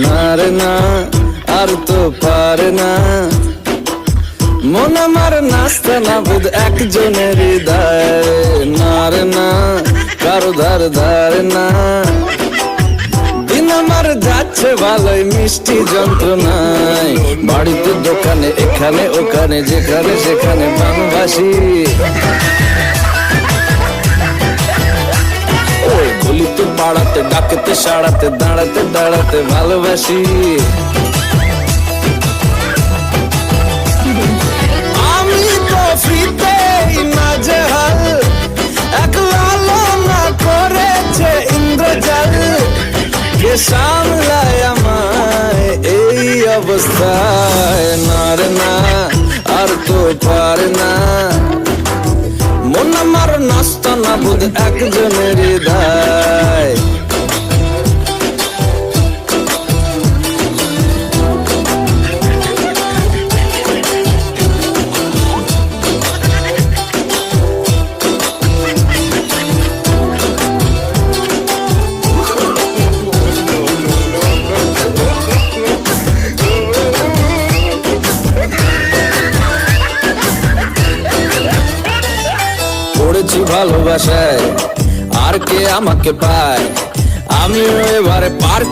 না রে না আর তো পারে না, মন আমার নাস্তা না বুধ একজনের হৃদয়। না রে না কারো ধার ধারে না, দিন আমার যাচ্ছে ভালোই মিষ্টি যন্ত্রণায়। বাড়িতে দোকানে এখানে ওখানে যেখানে সেখানে বাংলাভাষী, ওই গলিতে পাড়াতে ডাকেতে সাড়াতে দাঁড়াতে দাঁড়াতে ভালোবাসি। আমি তো ফ্রিতেই নাজেহাল, একলা না করেছে ইন্দ্রজাল, কে সামলায় আমায় এই অবস্থায়। না রে না আর তো পারে না, মন আমার নাস্তা না বুধ একজনের হৃদয়। পড়েছি ভালোবাসায় আর কে আমাকে পায়, আমিও এবারে পার্ক